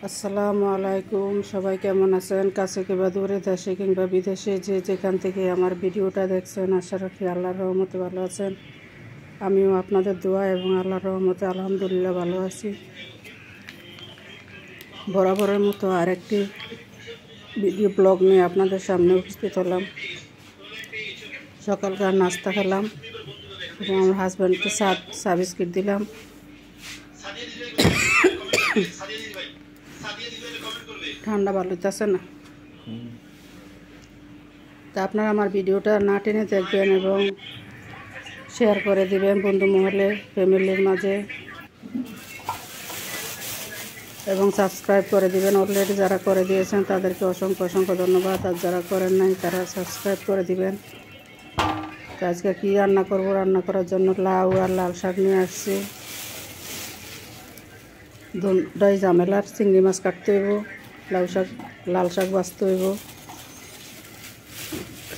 আসসালামু আলাইকুম। সবাই কেমন আছেন? কাছে কিংবা দূরে, দেশে কিংবা বিদেশে, যে যেখান থেকে আমার ভিডিওটা দেখছেন, আশা রাখি আল্লাহর রহমতে ভালো আছেন। আমিও আপনাদের দোয়া এবং আল্লাহর রহমতে আলহামদুলিল্লাহ ভালো আছি। বরাবরের মতো আরেকটি ভিডিও ব্লগ নিয়ে আপনাদের সামনে উপস্থিত হলাম। সকালকার নাস্তা খেলাম এবং আমার হাজব্যান্ডকে চা বিস্কিট দিলাম। ঠান্ডা ভালো হইতেছে না, তা আপনারা আমার ভিডিওটা না টেনে দেখবেন এবং শেয়ার করে দিবেন বন্ধু মহলে, ফ্যামিলির মাঝে, এবং সাবস্ক্রাইব করে দিবেন। অলরেডি যারা করে দিয়েছেন তাদেরকে অসংখ্য অসংখ্য ধন্যবাদ, আর যারা করেন নাই তারা সাবস্ক্রাইব করে দিবেন। তো আজকে কী রান্না করব, রান্না করার জন্য লাউ আর লাল শাক নিয়ে আসছি। দুটাই ঝামেলার, চিংড়ি মাছ কাটতে হইব, লাল শাক বাছতে হইব।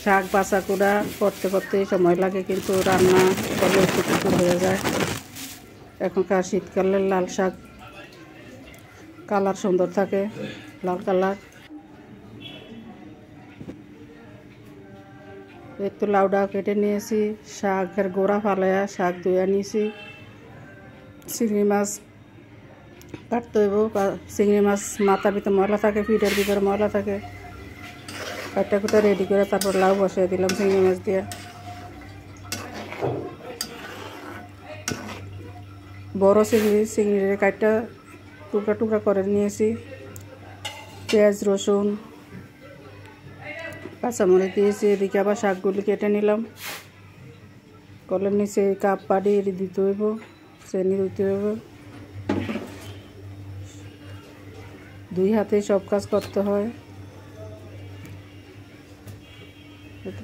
শাক বাছা কুড়া করতে করতেই সময় লাগে, কিন্তু রান্না করলে একটু হয়ে যায়। এখনকার শীতকালে লাল শাক কালার সুন্দর থাকে, লাল কালার। একটু লাউডা কেটে নিয়েছি, শাকের গোড়া ফালাইয়া শাক ধুয়ে নিয়েছি। চিংড়ি মাছ কাটতে হইব। চিংড়ি মাছ মাথার ভিতরে ময়লা থাকে, পিঠের ভিতরে ময়লা থাকে। কাটটা কুটা রেডি করে তারপর লাউ বসিয়ে দিলাম চিংড়ি মাছ দিয়ে। বড় চিংড়ির কাটটা টুকরা টুকরা করে নিয়েছি। পেঁয়াজ, রসুন, কাঁচামরিচ দিয়েছি। এদিকে আবার শাকগুলি কেটে নিলাম। কলের নিচে কাপ পাড়ি দিতে হইব, চেনি দিতে হইব। দুই হাতে সব কাজ করতে হয়।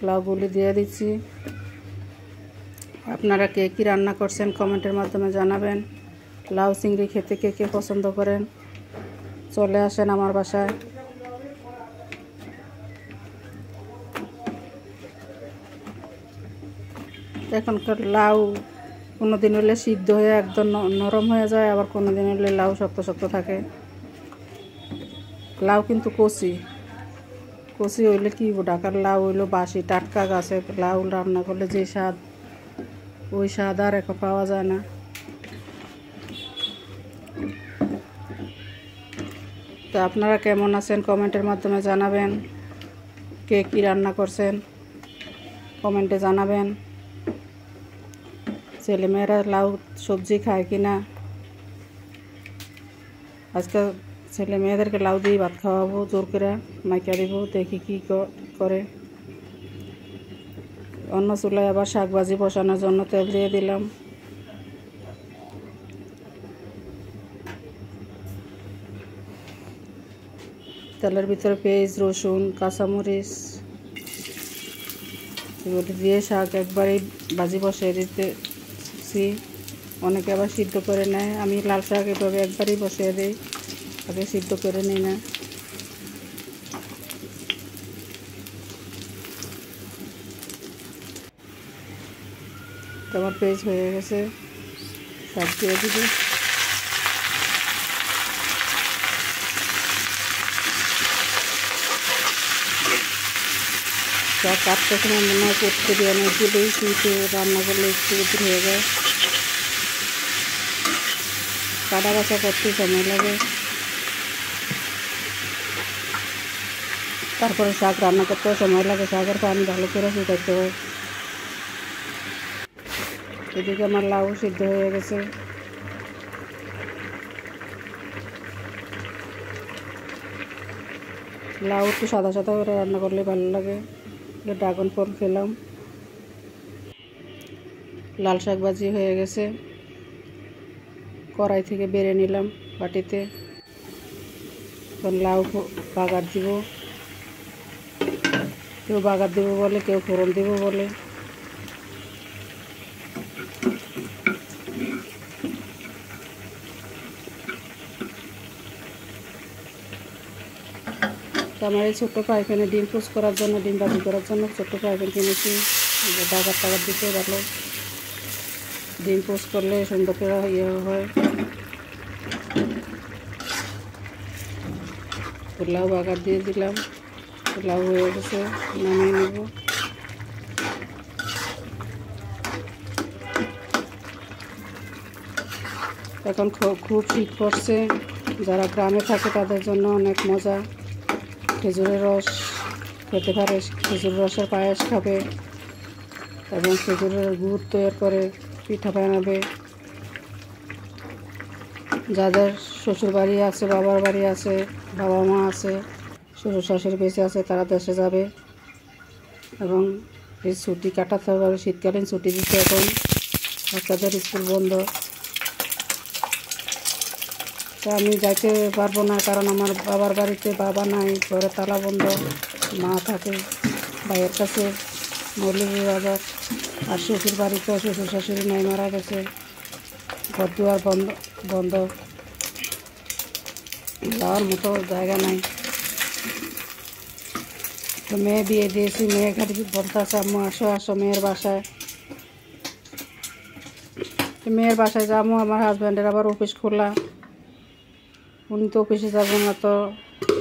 লাউগুলি দিয়ে দিচ্ছি। আপনারা কে কী রান্না করছেন কমেন্টের মাধ্যমে জানাবেন। লাউ চিংড়ি খেতে কে কে পছন্দ করেন, চলে আসেন আমার বাসায়। এখনকার লাউ কোনো দিন হলে সিদ্ধ হয়ে একদম নরম হয়ে যায়, আবার কোনো দিন হলে লাউ শক্ত শক্ত থাকে। লাউ কিন্তু কচি হইলে কি ঢাকার লাউ হইলো বাসি, টাটকা গাছের লাউ রান্না করলে যে স্বাদ, ওই স্বাদ আর এখন পাওয়া যায় না। তো আপনারা কেমন আছেন কমেন্টের মাধ্যমে জানাবেন। কে কী রান্না করছেন কমেন্টে জানাবেন। ছেলেমেয়েরা লাউ সবজি খায় কি না। আজকে ছেলে মেয়েদেরকে লাউ দিয়ে ভাত খাওয়াবো, জোর করে মাইকা দিব, দেখি কী করে। অন্য চুলায় আবার শাক ভাজি বসানোর জন্য তেল দিয়ে দিলাম। তেলের ভিতরে পেঁয়াজ, রসুন, কাঁচামরিচ এগুলো দিয়ে শাক একবারেই ভাজি বসিয়ে দিতেছি। অনেকে আবার সিদ্ধ করে নেয়, আমি লাল শাক এভাবে একবারেই বসিয়ে দিই, আগে সিদ্ধ করে নিই না। আমার পেঁয়াজ হয়ে গেছে, শাক দিয়ে দিবি। শাক কাটতে সময় মনে হয় করতে দিয়ে অনেক দিলেই, কিন্তু রান্না করলে একটু একটু হয়ে যায়। কাটা বাছা করতে সময় লাগে, তারপরে শাক রান্না করতেও সময় লাগে। শাকের পানি ভালো করে শুকাইতে হয়। এদিকে আমার লাউ সিদ্ধ হয়ে গেছে। লাউ একটু সাদা সাদা করে রান্না করলে ভালো লাগে। ড্রাগন ফল খেলাম। লাল শাক ভাজি হয়ে গেছে, কড়াই থেকে বেড়ে নিলাম বাটিতে। লাউ বাগার দিব, কেউ বাগার দিব বলে, কেউ ফোড়ন দিব বলে। আমার এই ছোট্ট ফ্রাই প্যানে ডিম পোস্ট করার জন্য, ডিম ভাজি করার জন্য ছোট্ট ফ্রাই প্যান কিনেছি। বাগার দিতে ভালো, ডিম পোস্ট করলে সুন্দর করে ইয়ে হয়। পোলাও বাগার দিয়ে দিলাম। পোলাও হয়ে গেছে, নামিয়ে নেব। এখন খুব শীত পড়ছে, যারা গ্রামে থাকে তাদের জন্য অনেক মজা। খেজুরের রস খেতে পারে, খেজুর রসের পায়েস খাবে এবং খেজুরের গুড় তৈরি করে পিঠা বানাবে। যাদের শ্বশুর বাড়ি আছে, বাবার বাড়ি আছে, বাবা মা আছে, শ্বশুর শাশুড়ি বেঁচে আছে, তারা দেশে যাবে এবং এই ছুটি কাটাতে হবে। শীতকালীন ছুটি দিচ্ছে এখন, বাচ্চাদের স্কুল বন্ধ। তা আমি যাইতে পারবো না, কারণ আমার বাবার বাড়িতে বাবা নাই, ঘরে তালা বন্ধ, মা থাকে ভাইয়ের কাছে মৌলভীবাজার। আর শ্বশুর বাড়িতে শ্বশুর শাশুড়ি নাই, মারা গেছে, ঘর দুয়ার বন্ধ, যাওয়ার মতো জায়গা নাই। তো মেয়ে বিয়ে দিয়েছি, মেয়ে ঘাটি বলতেছে আম্মু আসো আসো মেয়ের বাসায়। মেয়ের বাসায় যাবো, আমার হাজব্যান্ডের আবার অফিস খোলা, উনি তো অফিসে যাবো না, তো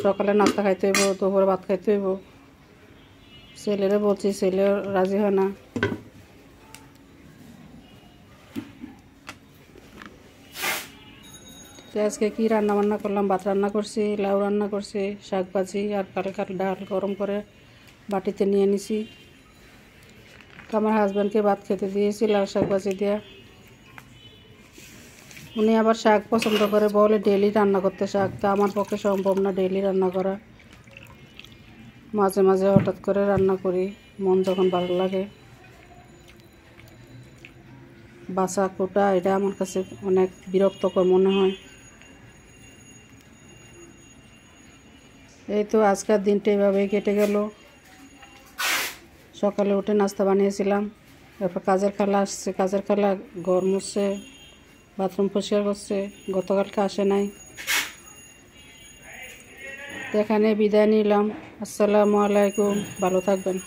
সকালে নাস্তা খাইতে হইব, দুপুরে ভাত খাইতে হইব। ছেলেরে বলছি, ছেলেও রাজি হয় না। আজকে কি রান্না বান্না করলাম, ভাত রান্না করছি, লাউ রান্না করছি, শাক ভাজি, আর কালকার ডাল গরম করে বাটিতে নিয়ে নিছি। আমার হাজব্যান্ডকে ভাত খেতে দিয়েছি লাউ শাক ভাজি দিয়া। উনি আবার শাক পছন্দ করে, বলে ডেলি রান্না করতে শাক, তা আমার পক্ষে সম্ভব না ডেলি রান্না করা। মাঝে মাঝে হঠাৎ করে রান্না করি, মন যখন ভালো লাগে। বাছা কোটা এটা আমার কাছে অনেক বিরক্তকর মনে হয়। এই তো আজকের দিনটা এভাবেই কেটে গেল। সকালে উঠে নাস্তা বানিয়েছিলাম, তারপর কাজের খালা আসছে, কাজের খালা ঘর মুছছে, বাথরুম পরিষ্কার করছে, গতকালকে আসে নাই। এখানে বিদায় নিলাম। আসসালামু আলাইকুম, ভালো থাকবেন।